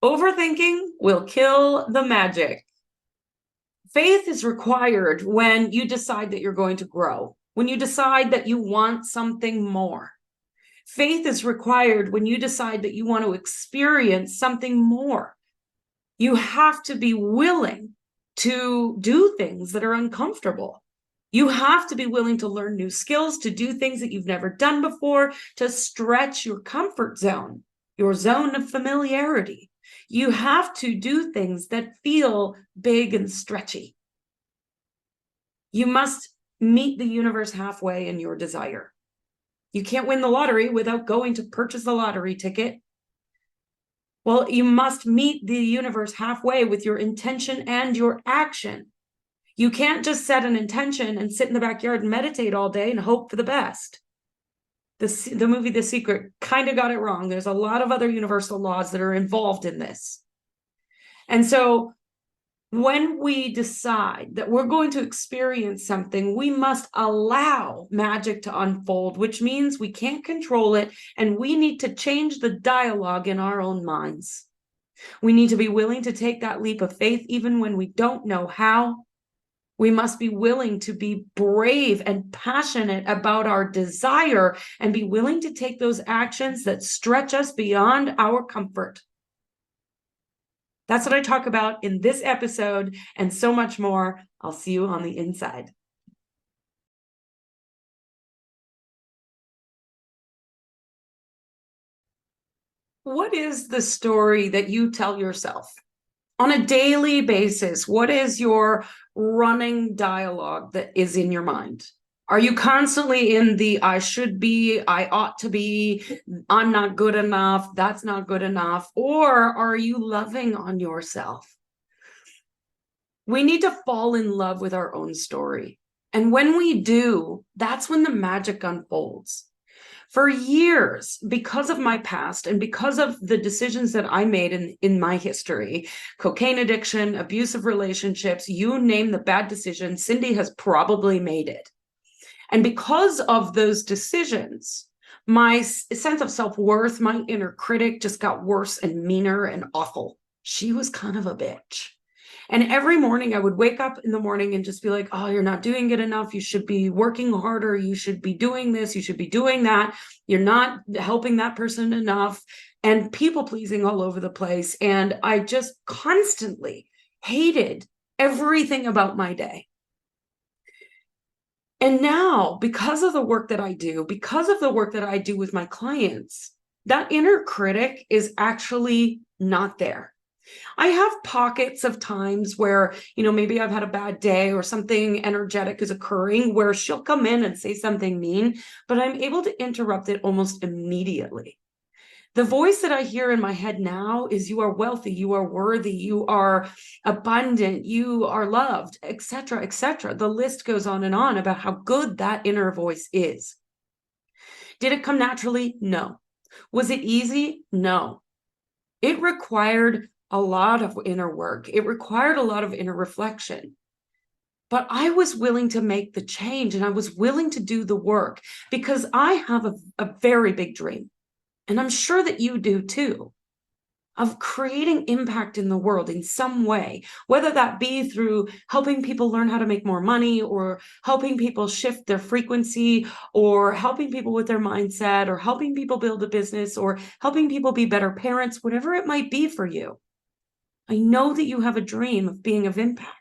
Overthinking will kill the magic. Faith is required when you decide that you're going to grow, when you decide that you want something more. Faith is required when you decide that you want to experience something more. You have to be willing to do things that are uncomfortable. You have to be willing to learn new skills, to do things that you've never done before, to stretch your comfort zone, your zone of familiarity. You have to do things that feel big and stretchy. You must meet the universe halfway in your desire. You can't win the lottery without going to purchase the lottery ticket. Well, you must meet the universe halfway with your intention and your action. You can't just set an intention and sit in the backyard and meditate all day and hope for the best. The movie The Secret kind of got it wrong. There's a lot of other universal laws that are involved in this. And so when we decide that we're going to experience something, we must allow magic to unfold, which means we can't control it, and we need to change the dialogue in our own minds. We need to be willing to take that leap of faith even when we don't know how. We must be willing to be brave and passionate about our desire and be willing to take those actions that stretch us beyond our comfort. That's what I talk about in this episode and so much more. I'll see you on the inside. What is the story that you tell yourself on a daily basis? What is your running dialogue that is in your mind? Are you constantly in the I should be, I ought to be, I'm not good enough, that's not good enough? Or are you loving on yourself? We need to fall in love with our own story. And when we do, that's when the magic unfolds. For years, because of my past and because of the decisions that I made in my history, cocaine addiction, abusive relationships, you name the bad decision, Cindy has probably made it. And because of those decisions, my sense of self-worth, my inner critic just got worse and meaner and awful. She was kind of a bitch. And every morning I would wake up in the morning and just be like, oh, you're not doing it enough. You should be working harder. You should be doing this. You should be doing that. You're not helping that person enough. And people pleasing all over the place. And I just constantly hated everything about my day. And now, because of the work that I do, because of the work that I do with my clients, that inner critic is actually not there. I have pockets of times where, maybe I've had a bad day or something energetic is occurring where she'll come in and say something mean, but I'm able to interrupt it almost immediately. The voice that I hear in my head now is you are wealthy, you are worthy, you are abundant, you are loved, etc., etc. The list goes on and on about how good that inner voice is. Did it come naturally? No. Was it easy? No. It required a lot of inner work. It required a lot of inner reflection. But I was willing to make the change and I was willing to do the work because I have a very big dream. And I'm sure that you do too, of creating impact in the world in some way, whether that be through helping people learn how to make more money or helping people shift their frequency or helping people with their mindset or helping people build a business or helping people be better parents, whatever it might be for you. I know that you have a dream of being of impact.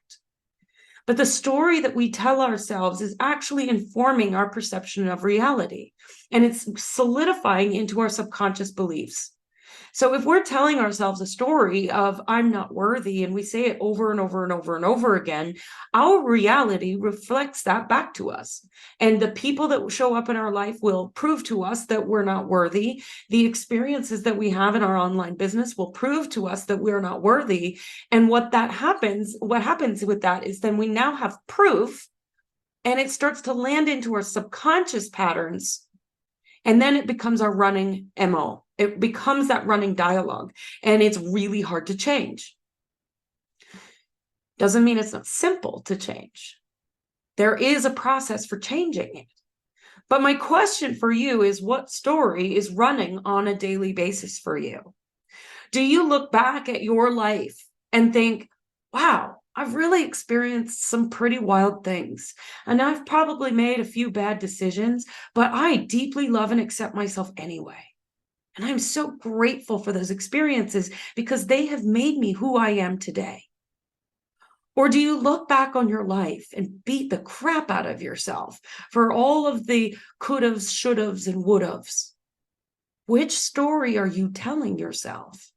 But the story that we tell ourselves is actually informing our perception of reality, and it's solidifying into our subconscious beliefs. So if we're telling ourselves a story of I'm not worthy, and we say it over and over and over and over again, our reality reflects that back to us. And the people that show up in our life will prove to us that we're not worthy. The experiences that we have in our online business will prove to us that we're not worthy. And what happens with that is then we now have proof, and it starts to land into our subconscious patterns. And then it becomes our running MO. It becomes that running dialogue, and it's really hard to change. Doesn't mean it's not simple to change. There is a process for changing it. But my question for you is, what story is running on a daily basis for you? Do you look back at your life and think, wow, I've really experienced some pretty wild things, and I've probably made a few bad decisions, but I deeply love and accept myself anyway. And I'm so grateful for those experiences because they have made me who I am today. Or do you look back on your life and beat the crap out of yourself for all of the could'ves, should'ves, and would'ves? Which story are you telling yourself?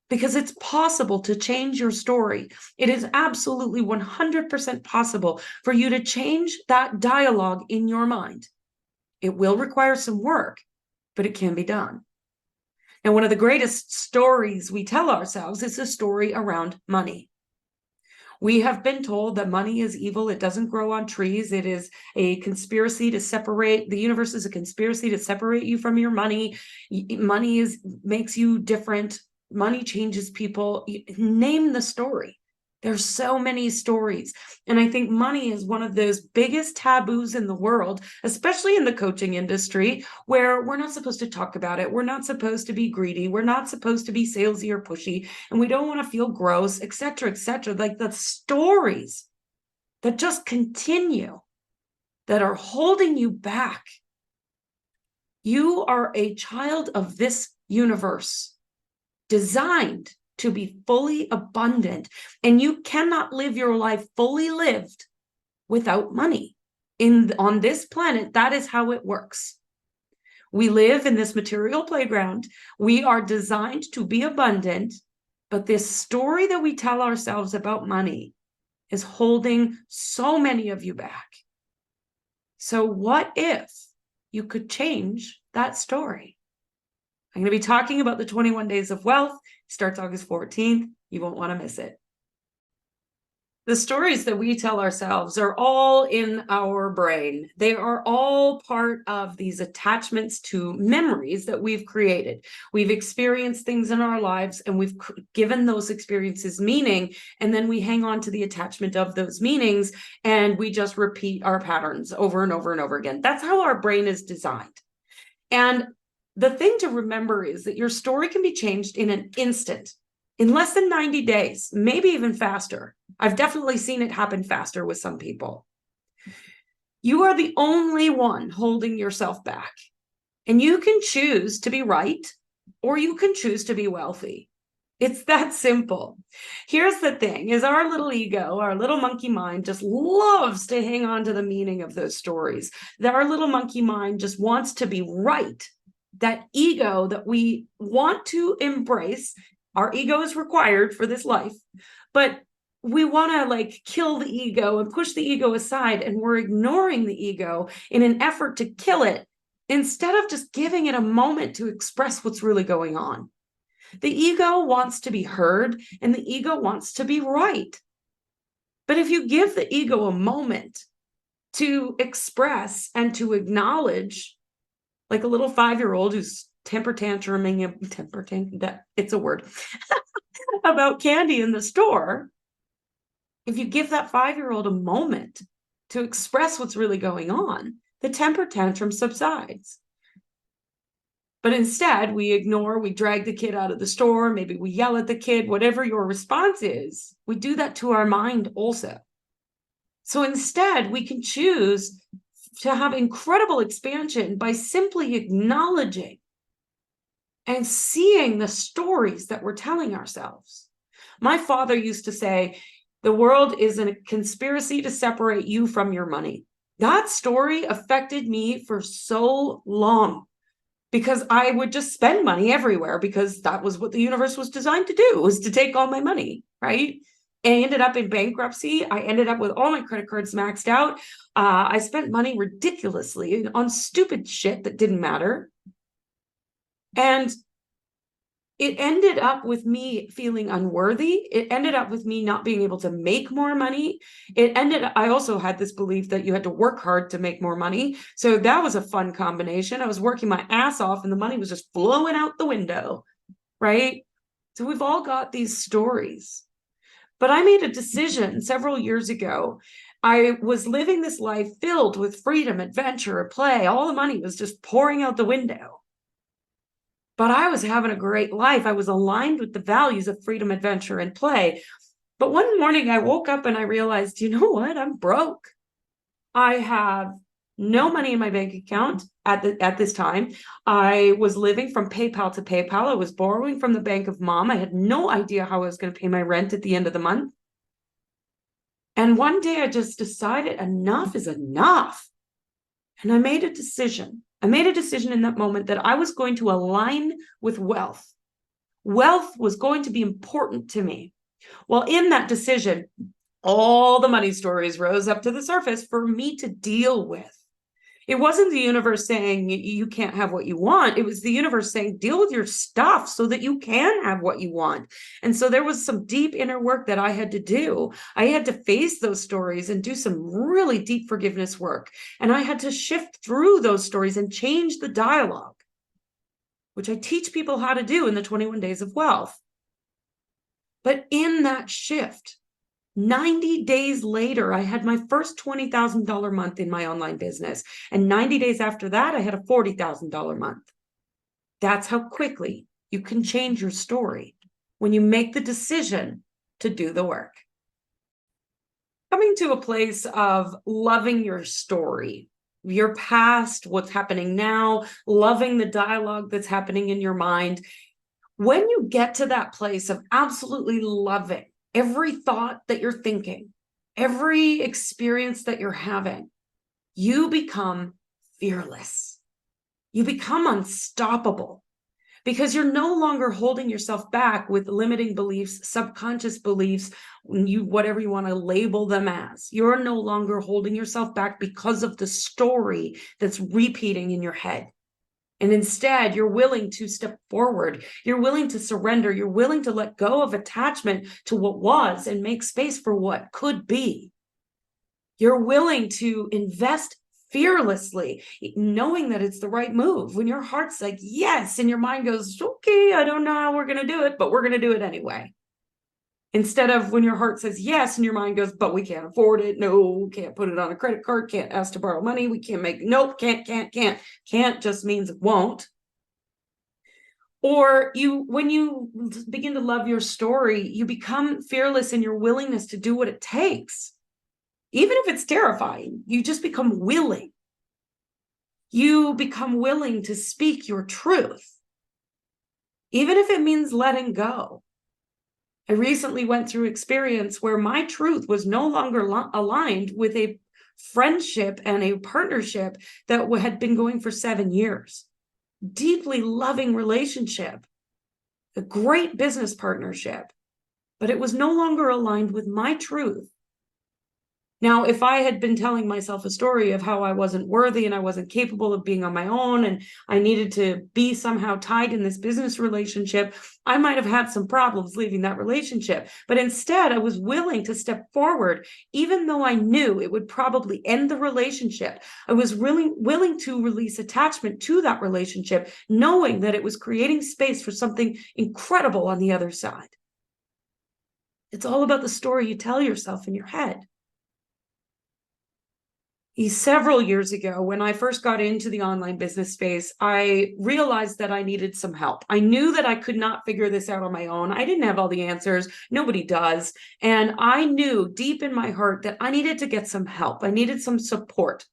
Because it's possible to change your story. It is absolutely 100% possible for you to change that dialogue in your mind. It will require some work, but it can be done. And one of the greatest stories we tell ourselves is a story around money. We have been told that money is evil. It doesn't grow on trees. It is a conspiracy to separate. The universe is a conspiracy to separate you from your money. Money makes you different. Money changes people. Name the story. There's so many stories. And I think money is one of those biggest taboos in the world, especially in the coaching industry, where we're not supposed to talk about it. We're not supposed to be greedy. We're not supposed to be salesy or pushy. And we don't want to feel gross, et cetera, et cetera. Like the stories that just continue, that are holding you back. You are a child of this universe, designed to be fully abundant, and you cannot live your life fully lived without money. On this planet, that is how it works. We live in this material playground. We are designed to be abundant, but this story that we tell ourselves about money is holding so many of you back. So what if you could change that story? I'm going to be talking about the 21 Days of Wealth. It starts August 14th. You won't want to miss it. The stories that we tell ourselves are all in our brain. They are all part of these attachments to memories that we've created. We've experienced things in our lives and we've given those experiences meaning, and then we hang on to the attachment of those meanings and we just repeat our patterns over and over and over again. That's how our brain is designed. And the thing to remember is that your story can be changed in an instant, in less than 90 days, maybe even faster. I've definitely seen it happen faster with some people. You are the only one holding yourself back. And you can choose to be right, or you can choose to be wealthy. It's that simple. Here's the thing, is our little ego, our little monkey mind just loves to hang on to the meaning of those stories. That our little monkey mind just wants to be right. That ego that we want to embrace, our ego is required for this life, but we want to like kill the ego and push the ego aside, and we're ignoring the ego in an effort to kill it instead of just giving it a moment to express what's really going on. The ego wants to be heard and the ego wants to be right. But if you give the ego a moment to express and to acknowledge, like a little 5-year-old who's temper tantruming, that it's a word, about candy in the store, if you give that 5-year-old a moment to express what's really going on, the temper tantrum subsides. But instead, we ignore, we drag the kid out of the store, maybe we yell at the kid, whatever your response is, we do that to our mind also. So instead, we can choose to have incredible expansion by simply acknowledging and seeing the stories that we're telling ourselves. My father used to say, the world is a conspiracy to separate you from your money. That story affected me for so long because I would just spend money everywhere because that was what the universe was designed to do, was to take all my money, right? And I ended up in bankruptcy. I ended up with all my credit cards maxed out. I spent money ridiculously on stupid shit that didn't matter. And it ended up with me feeling unworthy. It ended up with me not being able to make more money. I also had this belief that you had to work hard to make more money. So that was a fun combination. I was working my ass off and the money was just flowing out the window, right? So we've all got these stories. But I made a decision several years ago. I was living this life filled with freedom, adventure, play. All the money was just pouring out the window. but I was having a great life. I was aligned with the values of freedom, adventure, and play. But one morning I woke up and I realized, you know what? I'm broke. I have no money in my bank account at this time. I was living from PayPal to PayPal. I was borrowing from the bank of mom. I had no idea how I was going to pay my rent at the end of the month. And one day I just decided enough is enough. And I made a decision. I made a decision in that moment that I was going to align with wealth. Wealth was going to be important to me. Well, in that decision, all the money stories rose up to the surface for me to deal with. It wasn't the universe saying you can't have what you want. It was the universe saying deal with your stuff so that you can have what you want. And so there was some deep inner work that I had to do. I had to face those stories and do some really deep forgiveness work. And I had to shift through those stories and change the dialogue, which I teach people how to do in the 21 Days of Wealth. But in that shift, 90 days later, I had my first $20,000 month in my online business. And 90 days after that, I had a $40,000 month. That's how quickly you can change your story when you make the decision to do the work. Coming to a place of loving your story, your past, what's happening now, loving the dialogue that's happening in your mind. When you get to that place of absolutely loving every thought that you're thinking, every experience that you're having, you become fearless. You become unstoppable because you're no longer holding yourself back with limiting beliefs, subconscious beliefs, whatever you want to label them as. You're no longer holding yourself back because of the story that's repeating in your head. And instead, you're willing to step forward. You're willing to surrender. You're willing to let go of attachment to what was and make space for what could be. You're willing to invest fearlessly, knowing that it's the right move. When your heart's like, yes, and your mind goes, okay, I don't know how we're going to do it, but we're going to do it anyway. Instead of when your heart says yes and your mind goes, but we can't afford it. No, can't put it on a credit card. Can't ask to borrow money. We can't make, nope, can't. Can't just means it won't. Or when you begin to love your story, you become fearless in your willingness to do what it takes. Even if it's terrifying, you just become willing. You become willing to speak your truth, even if it means letting go. I recently went through experience where my truth was no longer aligned with a friendship and a partnership that had been going for 7 years. Deeply loving relationship, a great business partnership, but it was no longer aligned with my truth. Now, if I had been telling myself a story of how I wasn't worthy and I wasn't capable of being on my own and I needed to be somehow tied in this business relationship, I might have had some problems leaving that relationship. But instead, I was willing to step forward, even though I knew it would probably end the relationship. I was really willing to release attachment to that relationship, knowing that it was creating space for something incredible on the other side. It's all about the story you tell yourself in your head. Several years ago, when I first got into the online business space, I realized that I needed some help. I knew that I could not figure this out on my own. I didn't have all the answers. Nobody does. And I knew deep in my heart that I needed to get some help. I needed some support.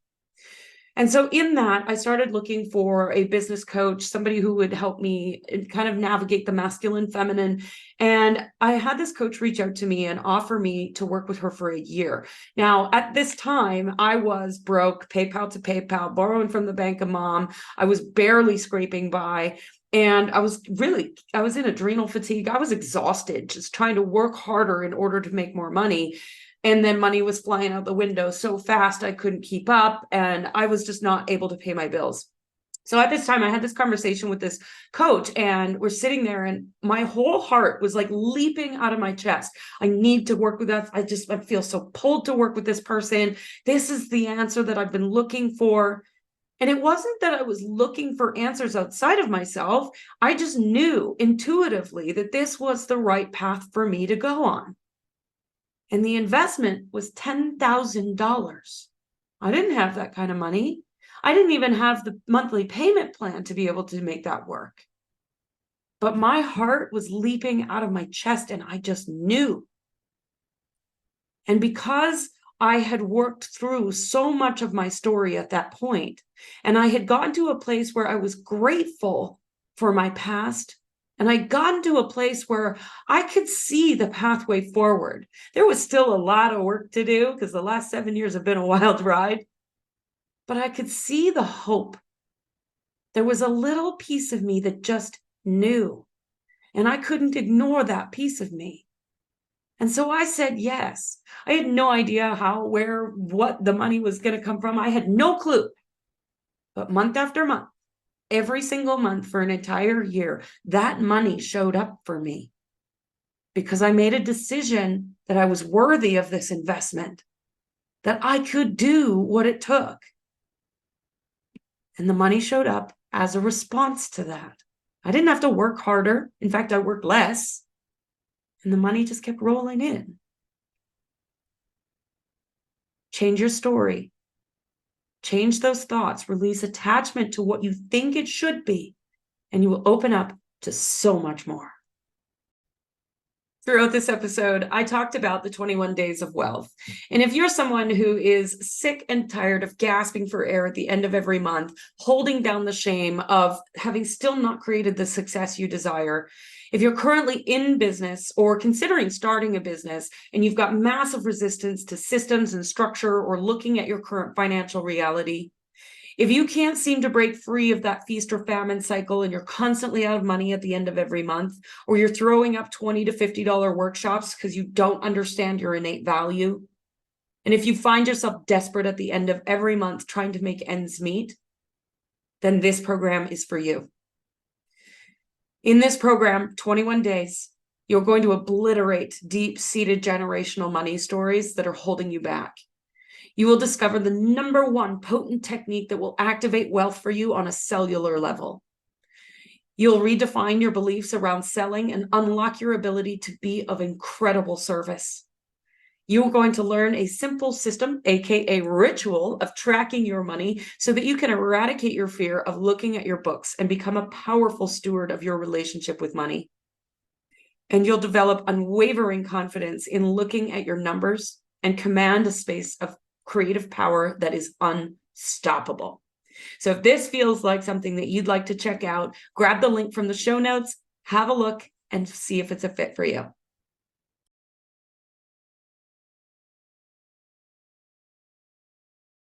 And so in that, I started looking for a business coach, somebody who would help me kind of navigate the masculine, feminine. And I had this coach reach out to me and offer me to work with her for a year. Now, at this time, I was broke, PayPal to PayPal, borrowing from the bank of mom. I was barely scraping by. And I was in adrenal fatigue. I was exhausted, just trying to work harder in order to make more money. And then money was flying out the window so fast I couldn't keep up, and I was just not able to pay my bills. So at this time, I had this conversation with this coach, and we're sitting there, and my whole heart was like leaping out of my chest. I need to work with that. I feel so pulled to work with this person. This is the answer that I've been looking for. And it wasn't that I was looking for answers outside of myself. I just knew intuitively that this was the right path for me to go on. And the investment was $10,000. I didn't have that kind of money. I didn't even have the monthly payment plan to be able to make that work. but my heart was leaping out of my chest and I just knew. And because I had worked through so much of my story at that point, and I had gotten to a place where I was grateful for my past, and I'd gotten to a place where I could see the pathway forward. There was still a lot of work to do because the last 7 years have been a wild ride, but I could see the hope. There was a little piece of me that just knew, and I couldn't ignore that piece of me. And so I said yes. I had no idea how, where, what the money was going to come from. I had no clue. But month after month, every single month for an entire year, that money showed up for me because I made a decision that I was worthy of this investment, that I could do what it took. And the money showed up as a response to that. I didn't have to work harder. In fact, I worked less. And the money just kept rolling in. Change your story. Change those thoughts. Release attachment to what you think it should be. And you will open up to so much more. Throughout this episode, I talked about the 21 days of wealth. And if you're someone who is sick and tired of gasping for air at the end of every month, holding down the shame of having still not created the success you desire, if you're currently in business or considering starting a business and you've got massive resistance to systems and structure or looking at your current financial reality, if you can't seem to break free of that feast or famine cycle and you're constantly out of money at the end of every month, or you're throwing up $20 to $50 workshops because you don't understand your innate value, and if you find yourself desperate at the end of every month trying to make ends meet, then this program is for you. In this program, 21 days, you're going to obliterate deep-seated generational money stories that are holding you back. You will discover the #1 potent technique that will activate wealth for you on a cellular level. You'll redefine your beliefs around selling and unlock your ability to be of incredible service. You're going to learn a simple system, aka ritual, of tracking your money so that you can eradicate your fear of looking at your books and become a powerful steward of your relationship with money. And you'll develop unwavering confidence in looking at your numbers and command a space of creative power that is unstoppable. So if this feels like something that you'd like to check out, grab the link from the show notes, have a look, and see if it's a fit for you.